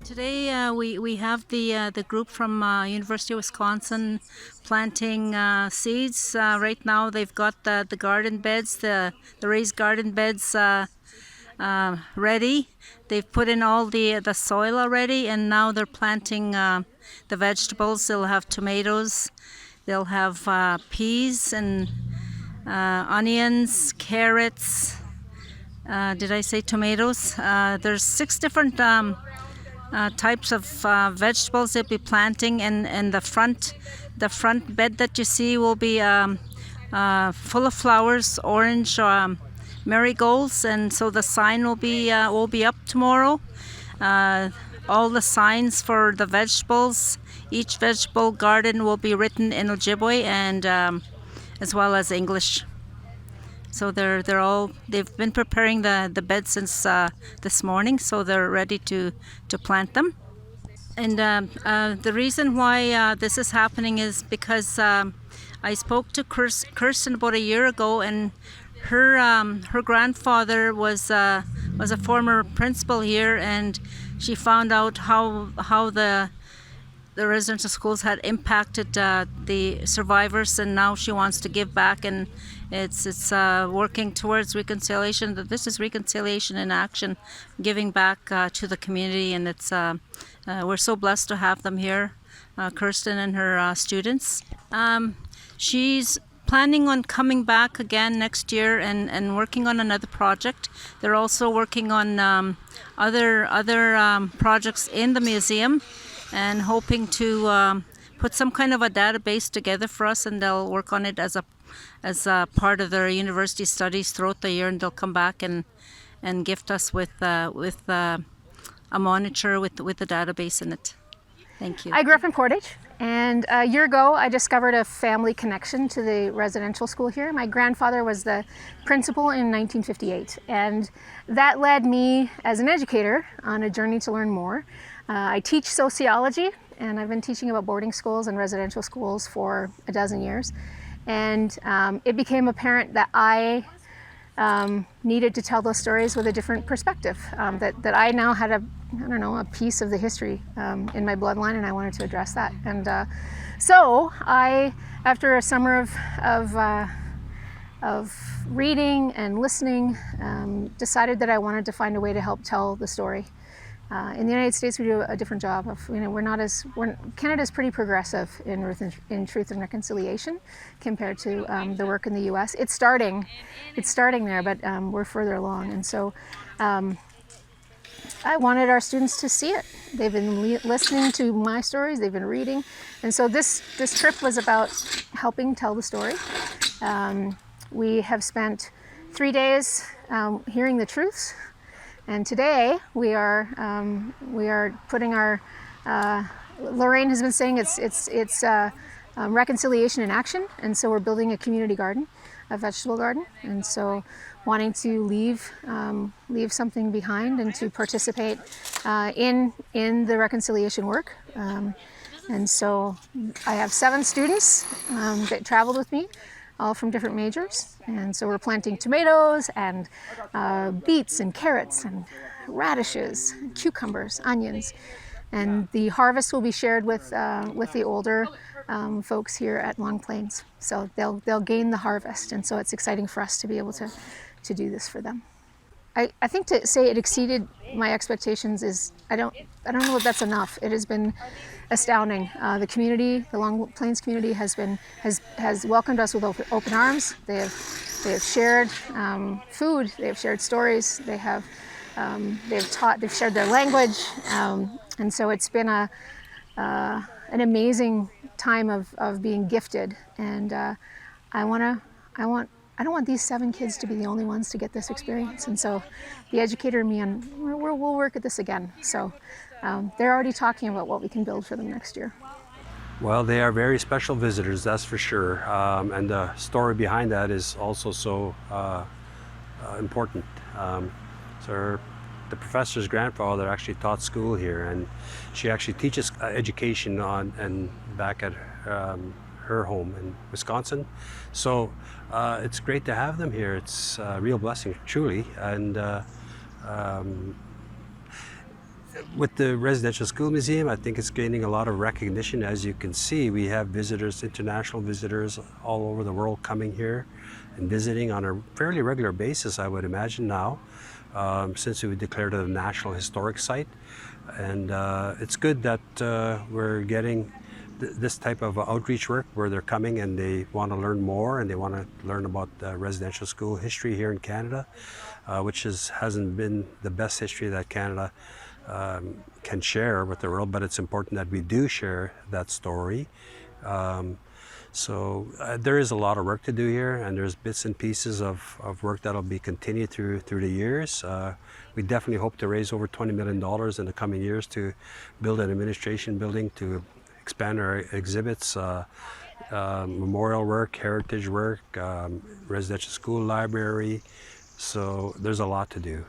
Today we have the group from University of Wisconsin planting seeds. Right now they've got the garden beds, the raised garden beds ready. They've put in all the soil already, and now they're planting the vegetables. They'll have tomatoes, they'll have peas and onions, carrots. Did I say tomatoes? There's 6 different types of vegetables they'll be planting, and the front bed that you see will be full of flowers, orange marigolds, and so the sign will be up tomorrow. All the signs for the vegetables, each vegetable garden will be written in Ojibwe and as well as English. So they've been preparing the bed since this morning, so they're ready to plant them. And the reason why this is happening is because I spoke to Kirsten about a year ago, and her grandfather was a former principal here, and she found out how the residential schools had impacted the survivors, and now she wants to give back, and it's working towards reconciliation. That this is reconciliation in action, giving back to the community, and it's we're so blessed to have them here, Kirsten and her students. She's planning on coming back again next year and working on another project. They're also working on other projects in the museum, and hoping to put some kind of a database together for us, and they'll work on it as a part of their university studies throughout the year, and they'll come back and gift us with a monitor with the database in it. Thank you. I grew up in Portage, and a year ago I discovered a family connection to the residential school here. My grandfather was the principal in 1958, and that led me as an educator on a journey to learn more. I teach sociology, and I've been teaching about boarding schools and residential schools for a dozen years. And it became apparent that I needed to tell those stories with a different perspective, that I now had a piece of the history in my bloodline, and I wanted to address that. And so I, after a summer of reading and listening, decided that I wanted to find a way to help tell the story. In the United States, we do a different job of, Canada's pretty progressive in truth and reconciliation compared to the work in the U.S. It's starting there, but we're further along. And so I wanted our students to see it. They've been listening to my stories, they've been reading. And so this trip was about helping tell the story. We have spent 3 days hearing the truths. And today we are putting our. Lorraine has been saying it's reconciliation in action, and so we're building a community garden, a vegetable garden, and so wanting to leave something behind and to participate in the reconciliation work. And so I have 7 students that traveled with me, all from different majors, and so we're planting tomatoes and beets and carrots and radishes, cucumbers, onions, and the harvest will be shared with the older folks here at Long Plains. So they'll gain the harvest, and so it's exciting for us to be able to do this for them. I think to say it exceeded my expectations is I don't know if that's enough. It has been astounding. The community, the Long Plains community, has welcomed us with open arms. They have shared food. They have shared stories. They've shared their language, and so it's been an amazing time of being gifted. And I don't want these 7 kids to be the only ones to get this experience. And so the educator and me, we'll work at this again. So they're already talking about what we can build for them next year. Well, they are very special visitors, that's for sure. And the story behind that is also so important. So the professor's grandfather actually taught school here, and she actually teaches education back at her home in Wisconsin. So it's great to have them here. It's a real blessing, truly. And with the Residential School Museum, I think it's gaining a lot of recognition. As you can see, we have visitors, international visitors all over the world coming here and visiting on a fairly regular basis, I would imagine now, since we declared it a National Historic Site. And it's good that we're getting this type of outreach work where they're coming and they want to learn more and they want to learn about residential school history here in Canada, which hasn't been the best history that Canada can share with the world, but it's important that we do share that story. So there is a lot of work to do here, and there's bits and pieces of work that'll be continued through the years. We definitely hope to raise over $20 million in the coming years to build an administration building, to expand our exhibits, memorial work, heritage work, residential school library. So there's a lot to do.